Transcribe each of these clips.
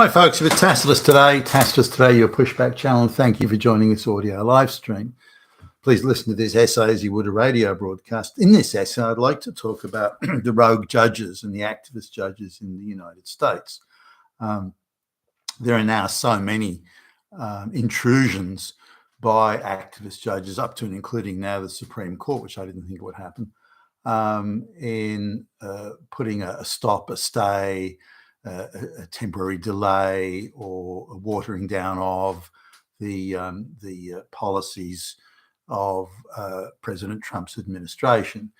Hi folks, if it's Tacitus Today, your pushback channel. Thank you for joining this audio live stream. Please listen to this essay as you would a radio broadcast. In this essay, I'd like to talk about the rogue judges and the activist judges in the United States. There are now so many intrusions by activist judges, up to and including now the Supreme Court, which I didn't think would happen, in putting a stop, a stay, a temporary delay, or a watering down of the policies of President Trump's administration.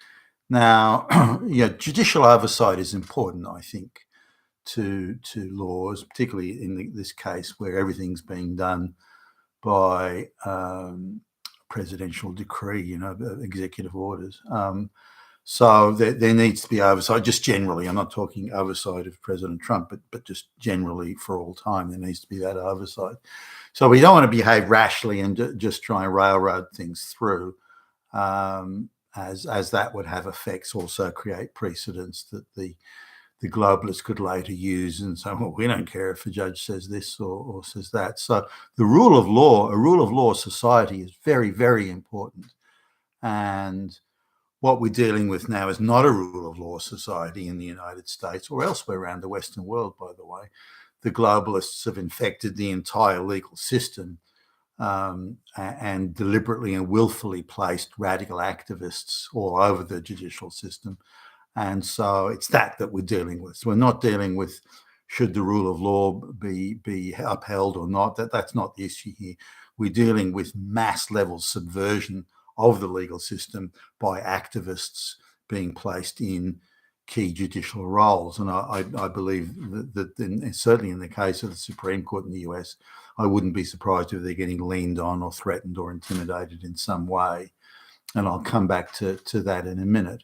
Now, judicial oversight is important, I think, to laws, particularly in this case where everything's being done by presidential decree, executive orders. So there needs to be oversight, just generally. I'm not talking oversight of President Trump, but just generally for all time, there needs to be that oversight. So we don't want to behave rashly and just try and railroad things through, as that would have effects, also create precedents that the globalists could later use and say, well, we don't care if a judge says this or says that. So the rule of law, a rule of law society, is very, very important. And what we're dealing with now is not a rule of law society in the United States or elsewhere around the Western world, by the way. The globalists have infected the entire legal system and deliberately and willfully placed radical activists all over the judicial system. And so it's that we're dealing with. So we're not dealing with should the rule of law be upheld or not. That's not the issue here. We're dealing with mass level subversion of the legal system by activists being placed in key judicial roles. And I believe that certainly in the case of the Supreme Court in the US, I wouldn't be surprised if they're getting leaned on or threatened or intimidated in some way. And I'll come back to that in a minute.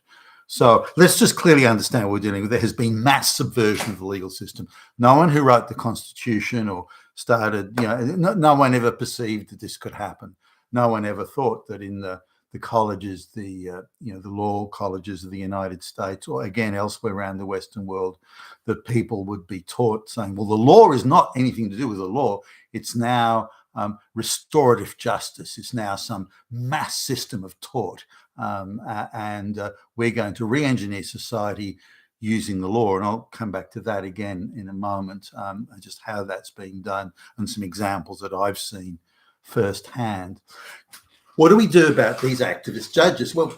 So let's just clearly understand what we're dealing with. There has been mass subversion of the legal system. No one who wrote the Constitution or started, no one ever perceived that this could happen. No one ever thought that in the colleges, the law colleges of the United States, or again elsewhere around the Western world, that people would be taught saying, well, the law is not anything to do with the law. It's now restorative justice. It's now some mass system of tort. And we're going to re-engineer society using the law. And I'll come back to that again in a moment, just how that's being done and some examples that I've seen firsthand. What do we do about these activist judges? Well,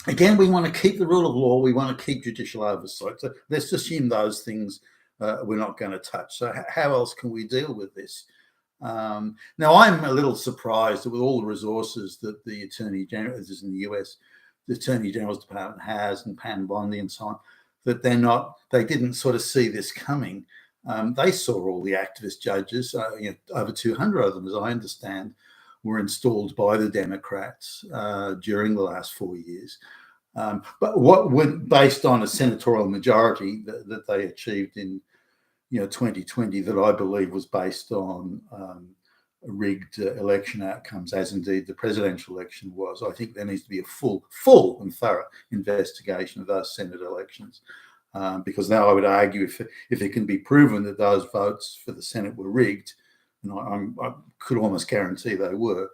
again, we want to keep the rule of law. We want to keep judicial oversight. So let's assume those things we're not going to touch. So how else can we deal with this? Now, I'm a little surprised that with all the resources that the Attorney General, this is in the US, the Attorney General's Department has, and Pam Bondi and so on, that they didn't sort of see this coming. They saw all the activist judges, over 200 of them, as I understand, were installed by the Democrats during the last 4 years. But what went based on a senatorial majority that they achieved in 2020, that I believe was based on rigged election outcomes, as indeed the presidential election was. I think there needs to be a full and thorough investigation of those Senate elections. Because now I would argue if it can be proven that those votes for the Senate were rigged, and I could almost guarantee they were,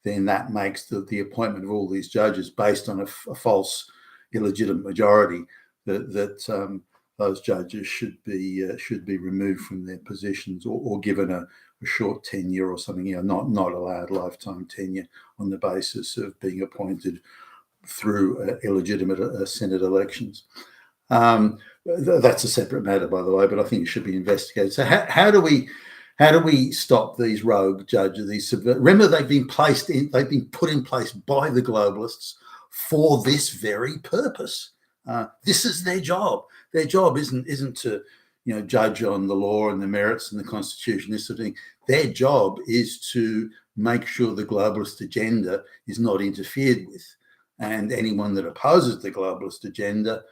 then that makes the appointment of all these judges based on a false, illegitimate majority that those judges should be removed from their positions or given a short tenure or something, not allowed lifetime tenure on the basis of being appointed through illegitimate Senate elections. That's a separate matter, by the way, but I think it should be investigated. So how do we stop these rogue judges? Remember, they've been put in place by the globalists for this very purpose. This is their job. Their job isn't to judge on the law and the merits and the Constitution, this sort of thing. Their job is to make sure the globalist agenda is not interfered with, and anyone that opposes the globalist agenda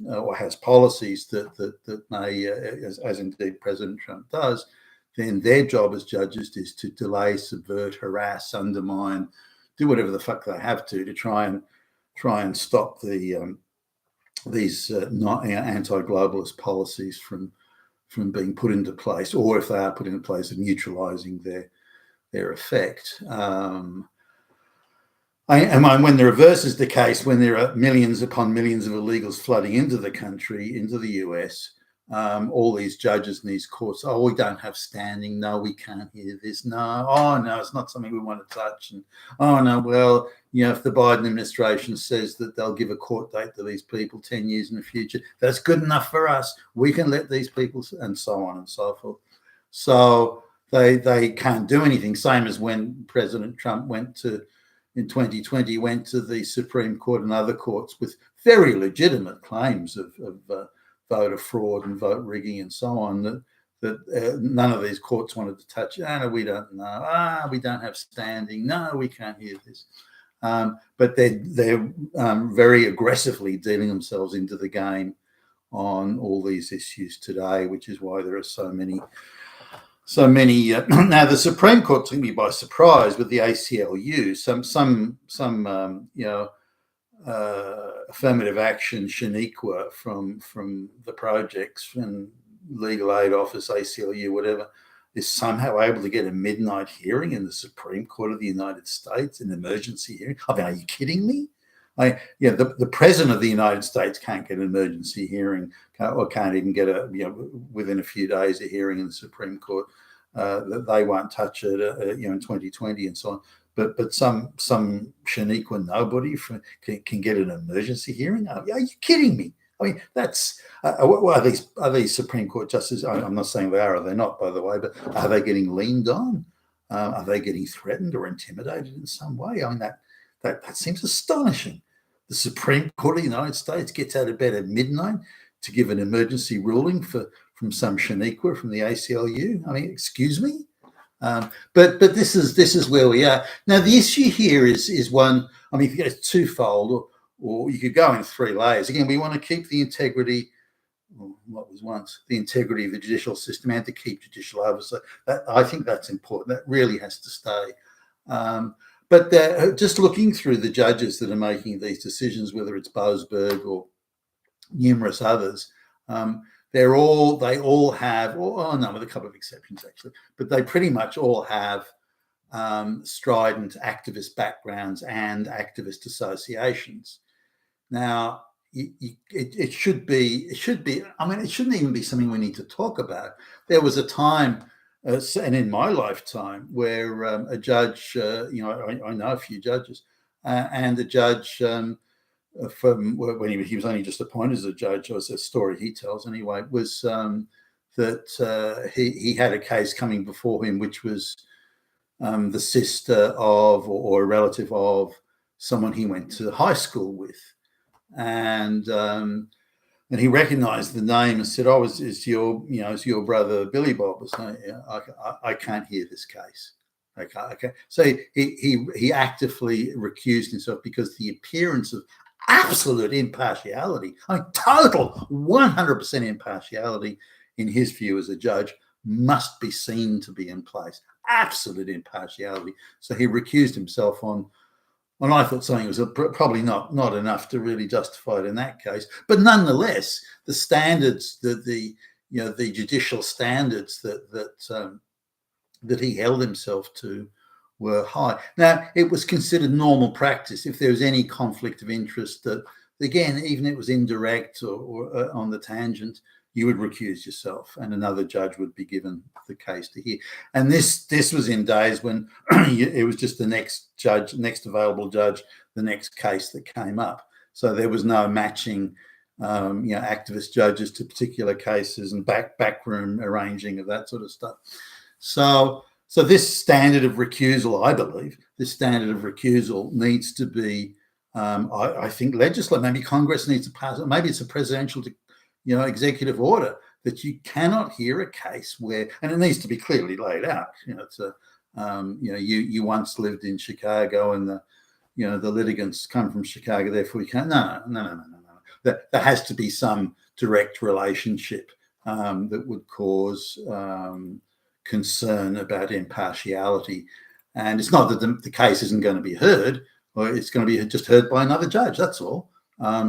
or has policies that may, as indeed President Trump does, then their job as judges is to delay, subvert, harass, undermine, do whatever the fuck they have to try and stop these anti-globalist policies from being put into place, or if they are put into place, of neutralizing their effect. And when the reverse is the case, when there are millions upon millions of illegals flooding into the country, into the US, all these judges in these courts, oh, we don't have standing. No, we can't hear this. No, oh, no, it's not something we want to touch. And, oh, no, well, if the Biden administration says that they'll give a court date to these people 10 years in the future, that's good enough for us. We can let these people, and so on and so forth. So they can't do anything. Same as when President Trump in 2020, went to the Supreme Court and other courts with very legitimate claims of voter fraud and vote rigging and so on, that none of these courts wanted to touch. No, we don't know. We don't have standing. No, we can't hear this. But they're very aggressively dealing themselves into the game on all these issues today, which is why there are so many. Now the Supreme Court took me by surprise with the ACLU. Some affirmative action Shaniqua from the projects and legal aid office, ACLU, whatever, is somehow able to get a midnight hearing in the Supreme Court of the United States, an emergency hearing. I mean, are you kidding me? The president of the United States can't get an emergency hearing, or can't even get within a few days a hearing in the Supreme Court. That they won't touch it, in 2020 and so on. But some Shaniqua nobody can get an emergency hearing. Are you kidding me? I mean, that's are these Supreme Court justices? I'm not saying they are. They're not, by the way. But are they getting leaned on? Are they getting threatened or intimidated in some way? I mean, that seems astonishing. The Supreme Court of the United States gets out of bed at midnight to give an emergency ruling from some Shaniqua from the ACLU. I mean, excuse me. But this is where we are now. The issue here is one. I mean, it's twofold, or you could go in three layers. Again, we want to keep the integrity. What was once the integrity of the judicial system, and to keep judicial oversight. I think that's important. That really has to stay. But just looking through the judges that are making these decisions, whether it's Boasberg or numerous others, they all have, no, with a couple of exceptions actually, but they pretty much all have strident activist backgrounds and activist associations. Now, it should be. I mean, it shouldn't even be something we need to talk about. There was a time. And in my lifetime, where a judge, I know a few judges, and the judge from when he was only just appointed as a judge, was a story he tells anyway, was that he had a case coming before him, which was the sister of or a relative of someone he went to high school with, and he recognised the name and said, "Oh, is your brother Billy Bob?" I can't hear this case. Okay. So he actively recused himself because the appearance of absolute impartiality, total 100% impartiality, in his view as a judge, must be seen to be in place. Absolute impartiality. So he recused himself on. And I thought something was probably not enough to really justify it in that case, but nonetheless, the standards, the judicial standards that he held himself to were high. Now, it was considered normal practice if there was any conflict of interest that, again, even if it was indirect or on the tangent, you would recuse yourself, and another judge would be given the case to hear. And this was in days when it was just the next available judge, the next case that came up. So there was no matching, activist judges to particular cases and backroom arranging of that sort of stuff. So this standard of recusal, I believe, needs to be, I think, legislated. Maybe Congress needs to pass it. Maybe it's a presidential executive order that you cannot hear a case where, and it needs to be clearly laid out. You once lived in Chicago, and the litigants come from Chicago, therefore you can't. No. There has to be some direct relationship that would cause concern about impartiality, and it's not that the case isn't going to be heard, or it's going to be just heard by another judge. That's all.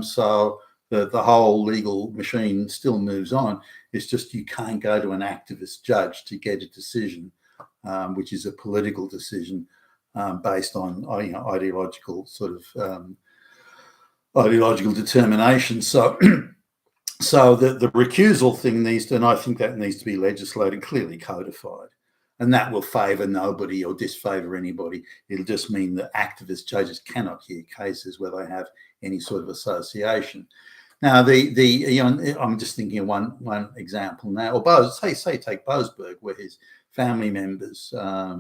So the whole legal machine still moves on. It's just you can't go to an activist judge to get a decision, which is a political decision based on ideological ideological determination. So so the recusal thing needs to, and I think that needs to be legislated, clearly codified. And that will favour nobody or disfavour anybody. It'll just mean that activist judges cannot hear cases where they have any sort of association. Now, I'm just thinking of one example now. Or say take Boasberg, where his family members are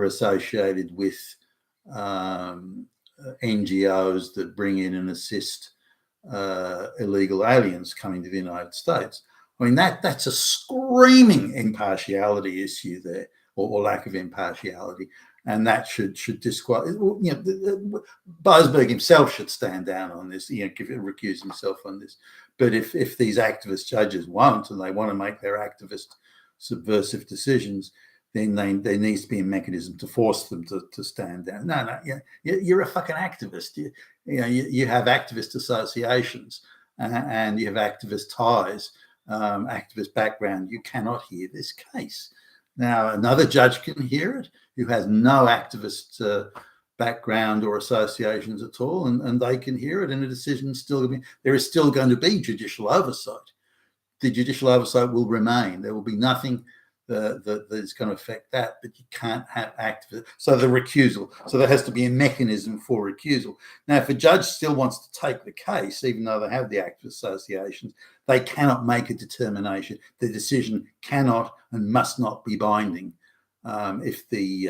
associated with NGOs that bring in and assist illegal aliens coming to the United States. I mean, that's a screaming impartiality issue there, or lack of impartiality, and that should disqualify. Boasberg himself should stand down on this, recuse himself on this. But if these activist judges won't, and they want to make their activist subversive decisions, then there needs to be a mechanism to force them to stand down. No, you're a fucking activist. You have activist associations and you have activist ties, activist background. You cannot hear this case. Now, another judge can hear it who has no activist background or associations at all, and they can hear it, and a decision there is still going to be judicial oversight. The judicial oversight will remain. There will be nothing that is going to affect that, but you can't have activists. So the recusal. So there has to be a mechanism for recusal. Now, if a judge still wants to take the case, even though they have the activist associations, they cannot make a determination. The decision cannot and must not be binding if the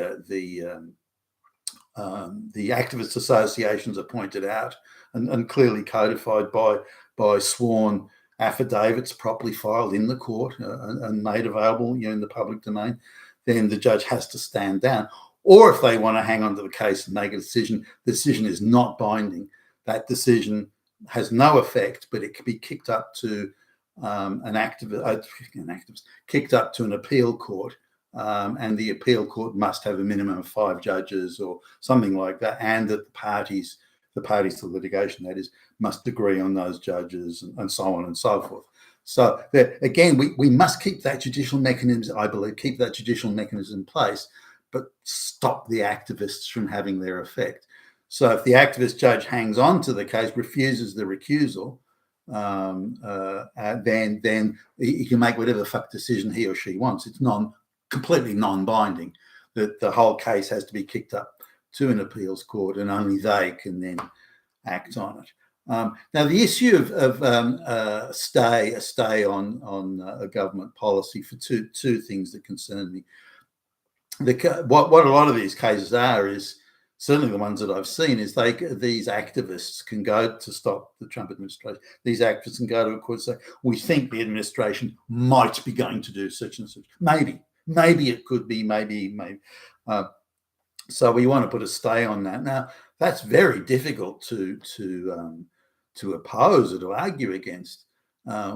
activist associations are pointed out and clearly codified by sworn affidavits properly filed in the court and made available in the public domain, then the judge has to stand down. Or if they want to hang on to the case and make a decision, the decision is not binding. That decision has no effect, but it can be kicked up to kicked up to an appeal court, and the appeal court must have a minimum of 5 judges or something like that, and that the parties to litigation, that is, must agree on those judges and so on and so forth. So again, we must keep that judicial mechanism, I believe, in place, but stop the activists from having their effect. So if the activist judge hangs on to the case, refuses the recusal, then he can make whatever the fuck decision he or she wants. It's completely non-binding. That the whole case has to be kicked up to an appeals court, and only they can then act on it. Now, the issue of a stay on a government policy for two things that concern me. What a lot of these cases are is, certainly the ones that I've seen, is these activists can go to stop the Trump administration. These activists can go to a court and say, we think the administration might be going to do such and such. Maybe it could be, maybe. So we want to put a stay on that. Now, that's very difficult to oppose or to argue against.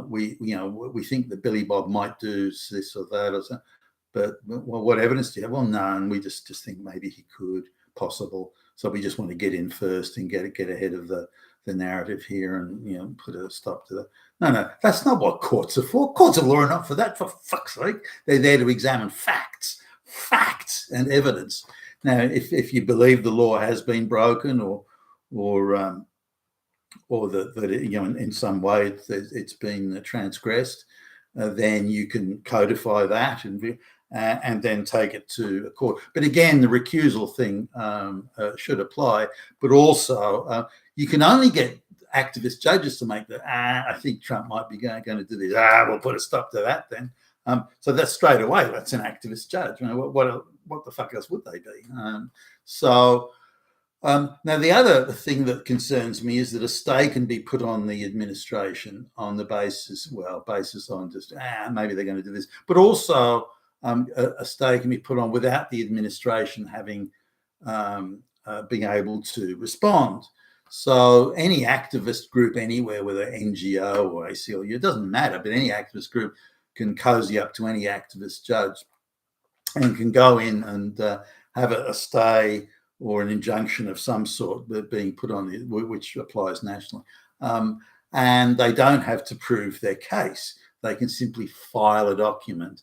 We think that Billy Bob might do this or that or something, but what evidence do you have? Well, none. We just think maybe he could, possible. So we just want to get in first and get ahead of the narrative here, and put a stop to that. No, that's not what courts are for. Courts of law are not for that. For fuck's sake, they're there to examine facts and evidence. Now, if you believe the law has been broken, or that in some way it's been transgressed, then you can codify that and then take it to a court. But again, the recusal thing should apply. But also, you can only get activist judges to make I think Trump might be going to do this. We'll put a stop to that then. So that's straight away. That's an activist judge. What the fuck else would they be? Now, the other thing that concerns me is that a stay can be put on the administration on the basis on just maybe they're going to do this, but also a stay can be put on without the administration having being able to respond. So any activist group anywhere, whether NGO or ACLU, it doesn't matter, but any activist group can cozy up to any activist judge and can go in and have a stay or an injunction of some sort being put on it, which applies nationally. and they don't have to prove their case. They can simply file a document,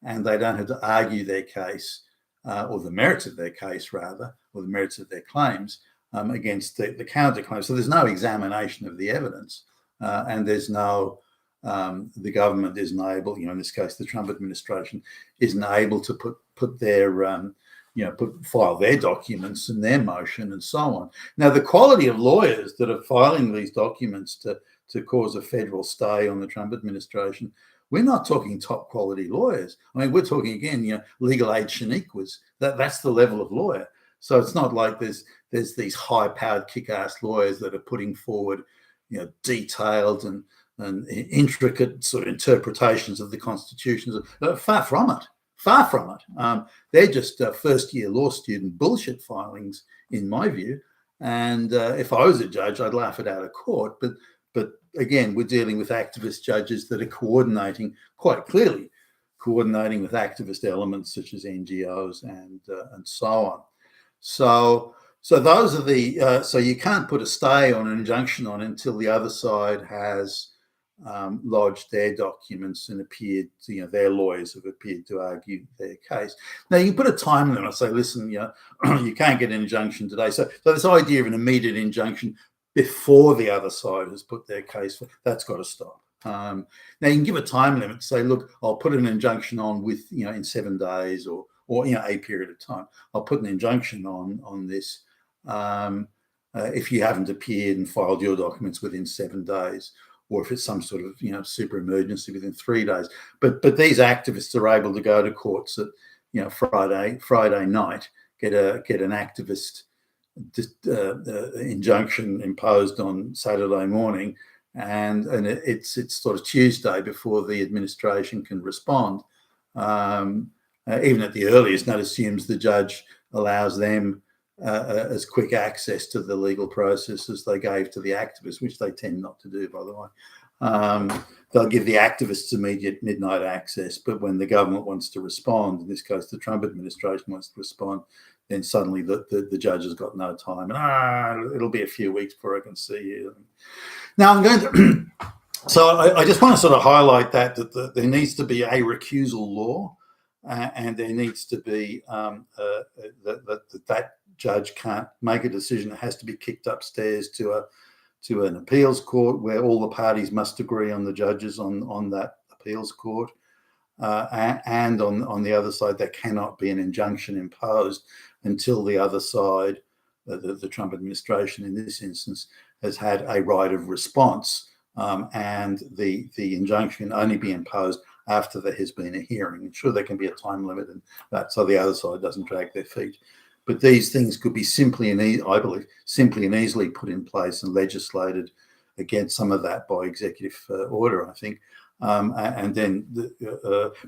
and they don't have to argue their case, or the merits of their case, rather, or the merits of their claims against the counterclaim. So there's no examination of the evidence, and there's no, the government isn't able, in this case, the Trump administration isn't able to put their, file their documents and their motion and so on. Now, the quality of lawyers that are filing these documents to cause a federal stay on the Trump administration, we're not talking top quality lawyers. I mean, we're talking, again, legal aid shaniquas. That's the level of lawyer. So it's not like there's these high-powered, kick-ass lawyers that are putting forward, detailed and intricate sort of interpretations of the Constitution. Far from it. Far from it. They're just first-year law student bullshit filings, in my view. And if I was a judge, I'd laugh it out of court. But again, we're dealing with activist judges that are quite clearly coordinating with activist elements such as NGOs and so on. So those are the so you can't put a stay on an injunction on until the other side has lodged their documents and appeared, their lawyers have appeared to argue their case. Now, you can put a time limit and say, listen, you can't get an injunction today. So this idea of an immediate injunction before the other side has put their case, that's got to stop. Now, you can give a time limit, say, look, I'll put an injunction on with, in 7 days or a period of time. I'll put an injunction on this if you haven't appeared and filed your documents within 7 days, or if it's some sort of super emergency within 3 days. But these activists are able to go to courts at Friday night, get an activist injunction imposed on Saturday morning, and it's sort of Tuesday before the administration can respond. Even at the earliest, that assumes the judge allows them as quick access to the legal process as they gave to the activists, which they tend not to do, by the way. They'll give the activists immediate midnight access, but when the government wants to respond, in this case, the Trump administration wants to respond, then suddenly the judge has got no time. And it'll be a few weeks before I can see you. Now, I'm going to... So I just want to sort of highlight that there needs to be a recusal law, and there needs to be that judge can't make a decision. It has to be kicked upstairs to an appeals court where all the parties must agree on the judges on that appeals court. And on the other side, there cannot be an injunction imposed until the other side, the Trump administration in this instance, has had a right of response. And the injunction can only be imposed after there has been a hearing. Sure, there can be a time limit and that, so the other side doesn't drag their feet. But these things could be simply and easily put in place and legislated against some of that by executive order, I think. And then,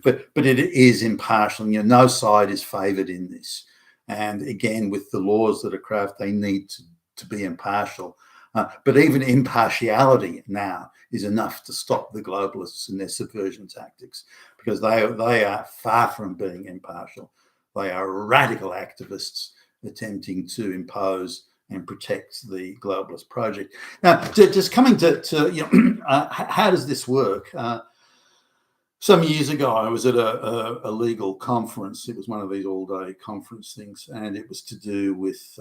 but it is impartial. No side is favoured in this. And again, with the laws that are crafted, they need to be impartial. But even impartiality now is enough to stop the globalists and their subversion tactics, because they are far from being impartial. They are radical activists attempting to impose and protect the globalist project. Now, just coming to how does this work? Some years ago, I was at a legal conference. It was one of these all-day conference things, and it was to do with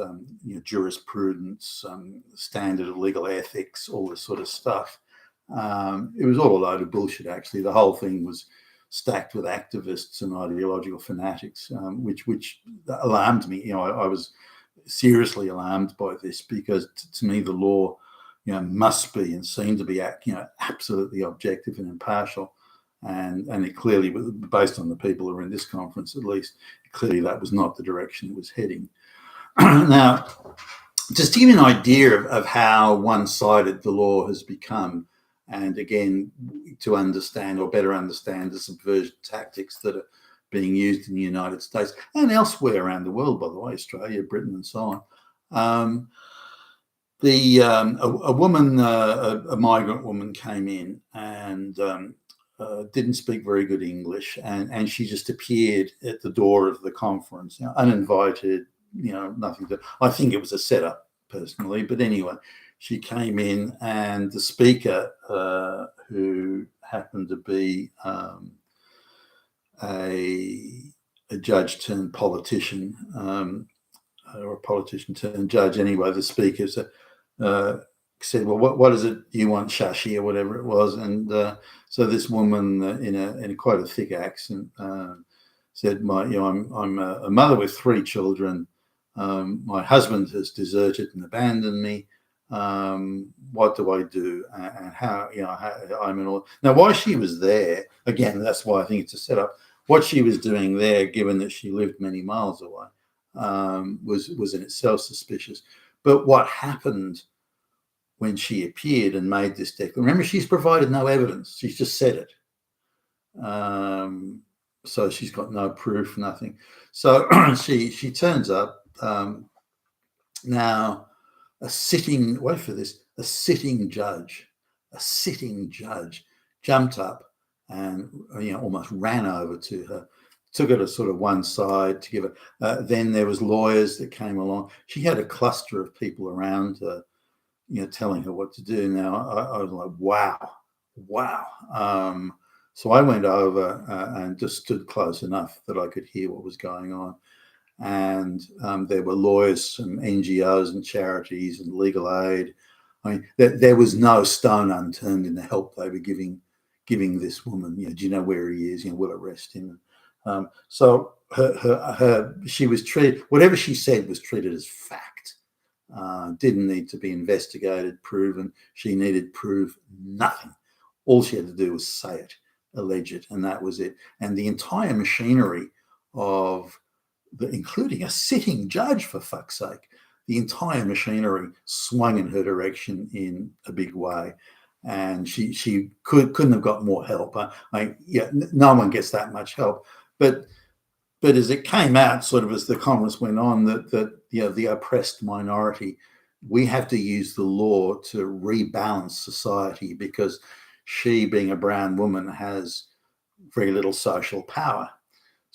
jurisprudence, standard of legal ethics, all this sort of stuff. It was all a load of bullshit, actually. The whole thing was stacked with activists and ideological fanatics, which alarmed me. I was seriously alarmed by this, because to me the law, must be and seem to be, absolutely objective and impartial. And it clearly, based on the people who were in this conference, at least, clearly that was not the direction it was heading. Now, just to give you an idea of how one-sided the law has become, and again, to understand or better understand the subversion tactics that are being used in the United States and elsewhere around the world, by the way, Australia, Britain, and so on. A woman, a migrant woman, came in and didn't speak very good English, and she just appeared at the door of the conference, uninvited, nothing to. I think it was a setup, personally, but anyway, she came in, and the speaker, who happened to be a judge turned politician, or a politician turned judge anyway, the speaker said, well, what is it you want, Shashi, or whatever it was? And so this woman, in quite a thick accent, said, I'm a mother with 3 children. My husband has deserted and abandoned me. What do I do? And how, I'm in all. Now, why she was there, again, that's why I think it's a setup. What she was doing there, given that she lived many miles away, was in itself suspicious. But what happened when she appeared and made this declaration? Remember, she's provided no evidence. She's just said it. So she's got no proof, nothing. So she turns up. Now, a sitting judge jumped up and almost ran over to her, took her to sort of one side to give her. Then there was lawyers that came along. She had a cluster of people around her, telling her what to do. Now I was like, wow. So I went over and just stood close enough that I could hear what was going on. And there were lawyers and NGOs and charities and legal aid. I mean, there was no stone unturned in the help they were giving this woman. Do you know where he is? We'll arrest him. So she was treated. Whatever she said was treated as fact. Didn't need to be investigated, proven. She needed prove nothing. All she had to do was say it, allege it, and that was it. And the entire machinery of including a sitting judge, for fuck's sake, the entire machinery swung in her direction in a big way, and she couldn't have got more help. No one gets that much help, but as it came out, sort of as the conference went on, that the oppressed minority, we have to use the law to rebalance society, because she, being a brown woman, has very little social power.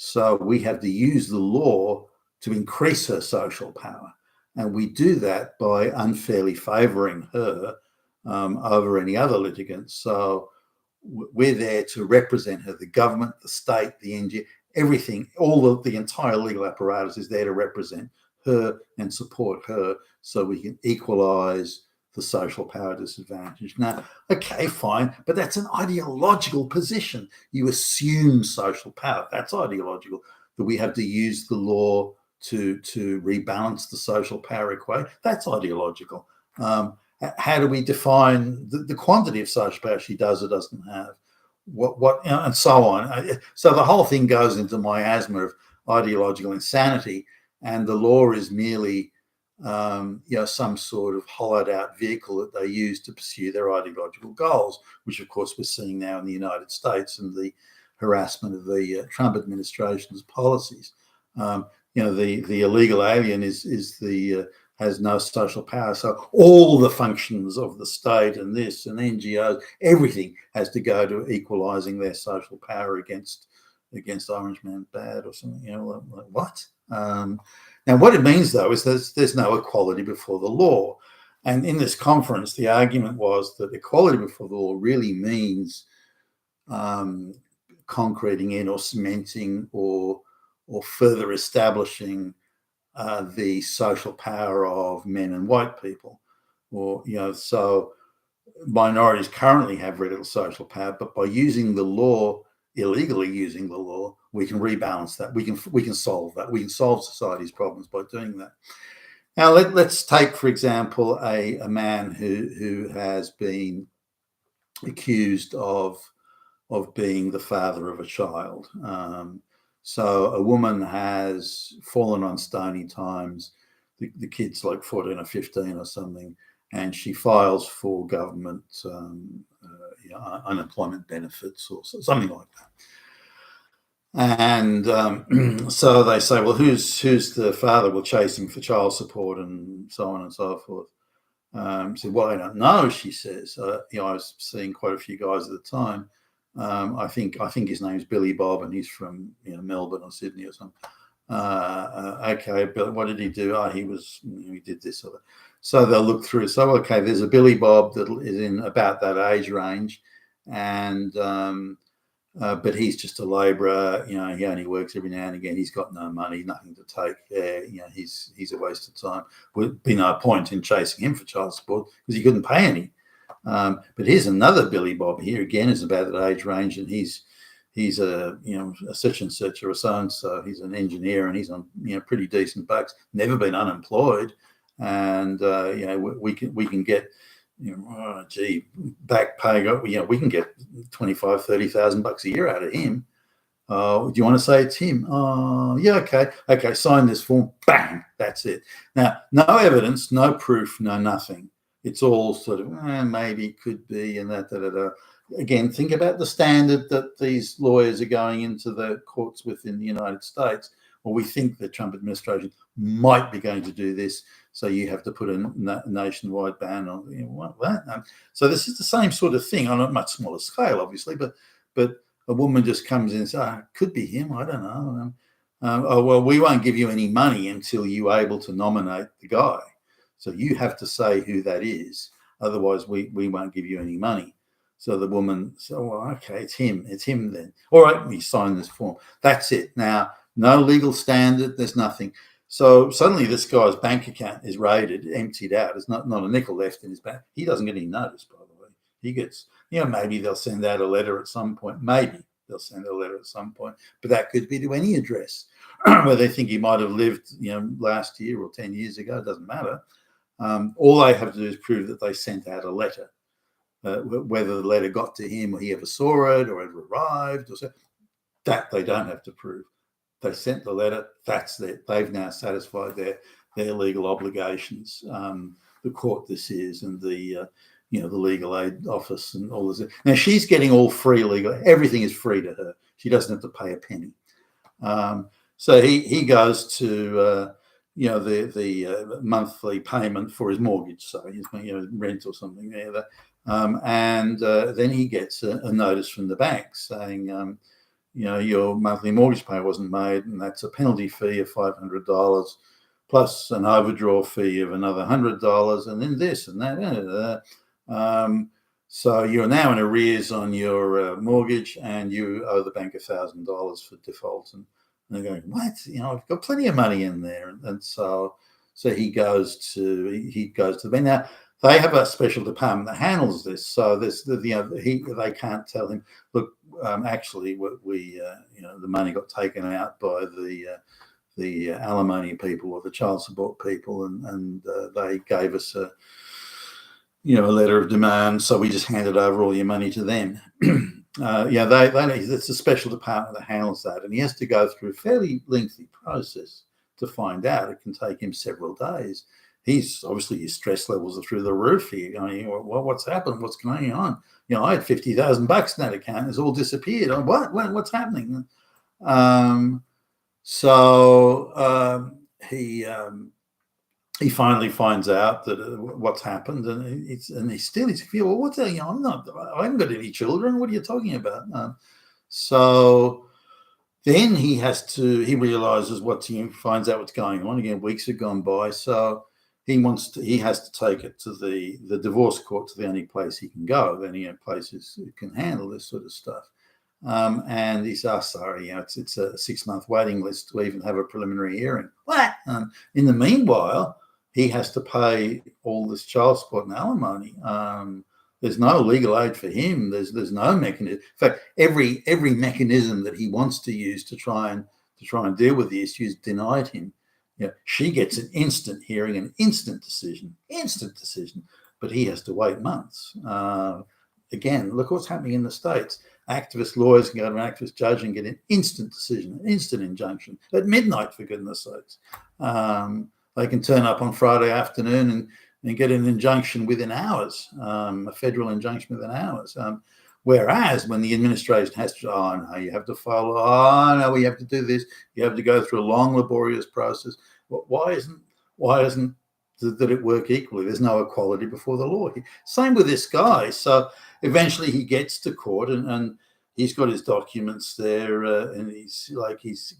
So we have to use the law to increase her social power. And we do that by unfairly favouring her over any other litigants. So we're there to represent her. The government, the state, the NGO, everything, all of the entire legal apparatus is there to represent her and support her, so we can equalise the social power disadvantage. Now, okay, fine, but that's an ideological position. You assume social power. That's ideological, that we have to use the law to rebalance the social power equation. That's ideological. How do we define the quantity of social power she does or doesn't have? What and so on. So the whole thing goes into miasma of ideological insanity, and the law is merely some sort of hollowed out vehicle that they use to pursue their ideological goals, which of course we're seeing now in the United States and the harassment of the Trump administration's policies. The illegal alien has no social power. So all the functions of the state and this and NGOs, everything has to go to equalising their social power against Orange Man Bad or something. Like what? Now, what it means, though, is there's no equality before the law. And in this conference, the argument was that equality before the law really means concreting in or cementing or further establishing the social power of men and white people. So minorities currently have very little social power, but by using the law, illegally using the law, we can rebalance that. We can solve that. We can solve society's problems by doing that. Now, let's take, for example, a man who has been accused of being the father of a child. So a woman has fallen on stony times. The kid's like 14 or 15 or something, and she files for government unemployment benefits or something like that. And so they say, well, who's the father? We'll chase him for child support and so on and so forth. So, well, I don't know, she says. I was seeing quite a few guys at the time. I think his name's Billy Bob, and he's from Melbourne or Sydney or something. Okay, but what did he do? He did this or that. So they'll look through. So, okay, there's a Billy Bob that is in about that age range, and but he's just a labourer. You know, he only works every now and again. He's got no money, nothing to take there. You know, he's a waste of time. Would be no point in chasing him for child support because he couldn't pay any. But here's another Billy Bob here again, is about that age range, and he's a a such and such or a so and so. He's an engineer and he's on pretty decent bucks. Never been unemployed, and we can get back pay. We can get 25,000, 30,000 bucks a year out of him. Do you want to say it's him? Oh, yeah, okay. Sign this form. Bang, that's it. Now, no evidence, no proof, no nothing. It's all sort of maybe, could be, and that. Again, think about the standard that these lawyers are going into the courts with in the United States. Well, we think the Trump administration might be going to do this, so you have to put a nationwide ban on that. So this is the same sort of thing on a much smaller scale, obviously, but a woman just comes in and says, it could be him, I don't know. Oh, well, we won't give you any money until you're able to nominate the guy. So you have to say who that is. Otherwise, we won't give you any money. So the woman said, well, okay, it's him then. All right, we sign this form. That's it. Now, no legal standard, there's nothing. So suddenly this guy's bank account is raided, emptied out. There's not a nickel left in his bank. He doesn't get any notice, by the way. He gets, maybe they'll send out a letter at some point. Maybe they'll send a letter at some point. But that could be to any address where they think he might have lived, last year or 10 years ago. It doesn't matter. All they have to do is prove that they sent out a letter. Whether the letter got to him or he ever saw it or ever arrived, or so, that they don't have to prove. They sent the letter. That's it. They've now satisfied their legal obligations. The court, this is, and the legal aid office and all this. Now she's getting all free legal. Everything is free to her. She doesn't have to pay a penny. So he goes to the monthly payment for his mortgage, so his rent or something there. And then he gets a notice from the bank saying, your monthly mortgage payment wasn't made, and that's a penalty fee of $500 plus an overdraw fee of another $100, and then this and that. So you're now in arrears on your mortgage, and you owe the bank $1,000 for default. And they're going, what? I've got plenty of money in there, and so he goes to the bank. Now they have a special department that handles this. So they can't tell him, look, actually, we the money got taken out by the alimony people or the child support people, and they gave us a letter of demand, so we just handed over all your money to them. It's a special department that handles that, and he has to go through a fairly lengthy process to find out. It can take him several days. He's obviously, his stress levels are through the roof here. What's happened? What's going on? I had $50,000 in that account. It's all disappeared. What's happening? He finally finds out that what's happened, and he's well, what's that? I haven't got any children. What are you talking about? So then he realizes he finds out what's going on. Again, weeks have gone by, so he has to take it to the divorce court, to the only place he can go. The only places who can handle this sort of stuff. And he says, sorry, it's a 6-month waiting list to even have a preliminary hearing. What? In the meanwhile, he has to pay all this child support and alimony. There's no legal aid for him. There's no mechanism. In fact, every mechanism that he wants to use to try and deal with the issue is denied him. She gets an instant hearing, an instant decision, but he has to wait months. Again, look what's happening in the States. Activist lawyers can go to an activist judge and get an instant decision, an instant injunction at midnight, for goodness sakes. They can turn up on Friday afternoon and get an injunction within hours, a federal injunction within hours. Whereas when the administration has to, you have to follow, we have to do this. You have to go through a long, laborious process. Why isn't did it work equally? There's no equality before the law. Same with this guy. So eventually he gets to court, and he's got his documents there, and he's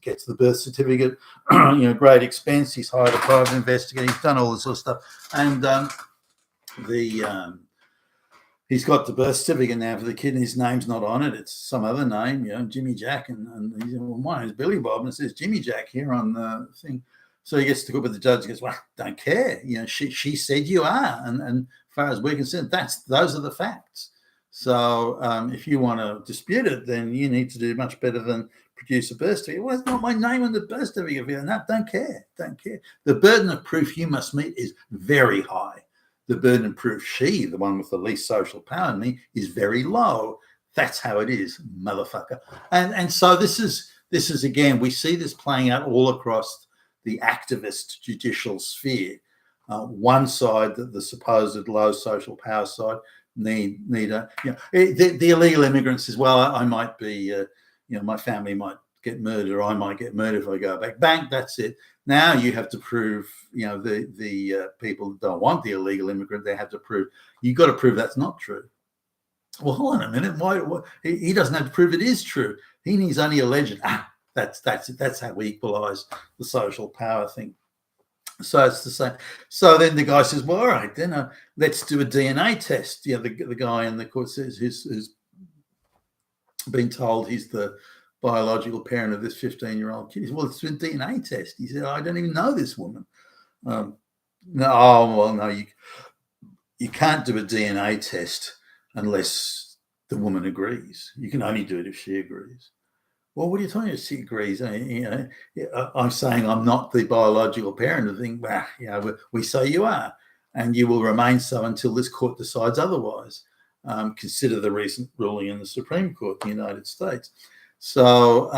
gets the birth certificate, great expense. He's hired a private investigator. He's done all this sort of stuff, and he's got the birth certificate now for the kid, and his name's not on it. It's some other name, Jimmy Jack, and he said, well, my name's Billy Bob, and it says Jimmy Jack here on the thing. So he gets to go with the judge. Goes, well, don't care. She said you are, and as far as we're concerned, those are the facts. So if you want to dispute it, then you need to do much better than produce a birth certificate. Well, it's not my name on the birth certificate. No, don't care. The burden of proof you must meet is very high. The burden of proof, she, the one with the least social power in me, is very low. That's how it is, motherfucker. And so this is again, we see this playing out all across the activist judicial sphere. One side, the supposed low social power side, need the illegal immigrants as well. I might be, my family might get murdered, or I might get murdered if I go back. Bang, that's it. Now you have to prove, the people that don't want the illegal immigrant, they have to prove, you've got to prove that's not true. Well, hold on a minute. Why he doesn't have to prove it is true. He needs only alleged. That's it. That's how we equalize the social power thing. So it's the same. So then the guy says, well, all right, then let's do a DNA test. The guy in the court says who's been told he's the biological parent of this 15-year-old kid. He said, well, it's a DNA test. He said, I don't even know this woman. No, you can't do a DNA test unless the woman agrees. You can only do it if she agrees. Well, what are you talking about? She agrees. I'm saying I'm not the biological parent of the thing. Well, we say you are, and you will remain so until this court decides otherwise. Consider the recent ruling in the Supreme Court of the United States. So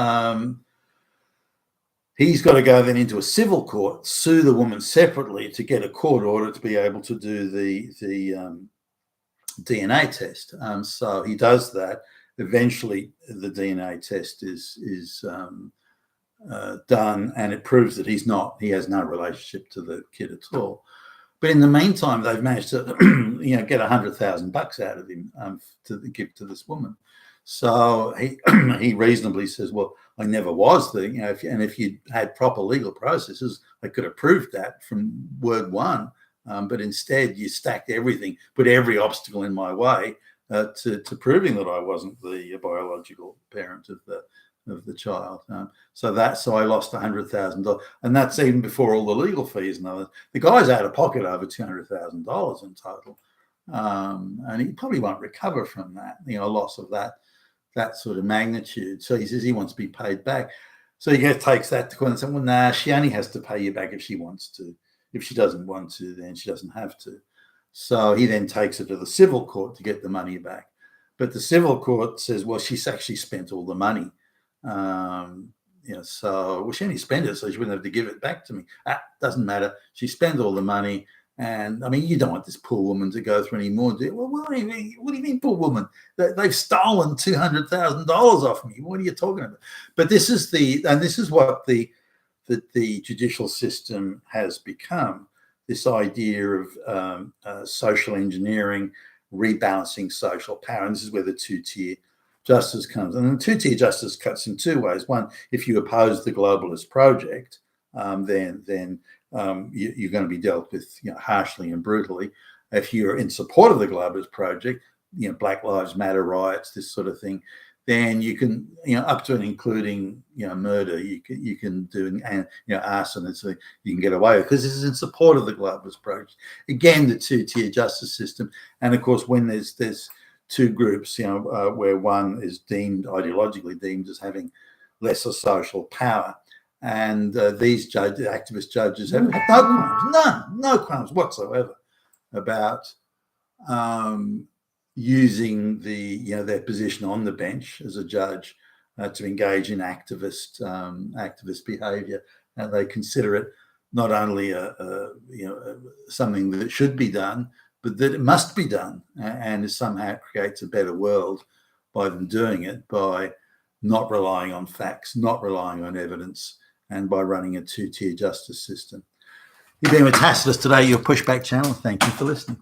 he's got to go then into a civil court, sue the woman separately to get a court order to be able to do the DNA test. So he does that. Eventually, the DNA test is done, and it proves that he has no relationship to the kid at all. But in the meantime, they've managed to, get $100,000 out of him to give to this woman. So he reasonably says, "Well, I never was the, if you had proper legal processes, I could have proved that from word one. But instead, you stacked everything, put every obstacle in my way to proving that I wasn't the biological parent of the child. So I lost $100,000, and that's even before all the legal fees and others. The guy's out of pocket over $200,000 in total, and he probably won't recover from that. A loss of that sort of magnitude. So he says he wants to be paid back. So he takes that to court and says, well, nah, she only has to pay you back if she wants to. If she doesn't want to, then she doesn't have to. So he then takes it to the civil court to get the money back. But the civil court says, well, she's actually spent all the money. So she only spent it, so she wouldn't have to give it back to me. Doesn't matter. She spent all the money. And I mean, you don't want this poor woman to go through any more. Well, what do you mean, poor woman? They've stolen $200,000 off me. What are you talking about? But this is what the judicial system has become. This idea of social engineering, rebalancing social power. And this is where the two-tier justice comes. And the two-tier justice cuts in two ways. One, if you oppose the globalist project, then you're going to be dealt with harshly and brutally. If you're in support of the globalist project, Black Lives Matter riots, this sort of thing, then you can, up to and including, murder, you can do, and arson, and so you can get away with, because this is in support of the globalist project. Again, the two-tier justice system, and of course, when there's two groups, where one is ideologically deemed as having lesser social power, and these activist judges have no qualms whatsoever about using their position on the bench as a judge to engage in activist behaviour, and they consider it not only something that should be done, but that it must be done, and it somehow creates a better world by them doing it, by not relying on facts, not relying on evidence, and by running a two-tier justice system. You've been with Tacitus today, your Pushback channel. Thank you for listening.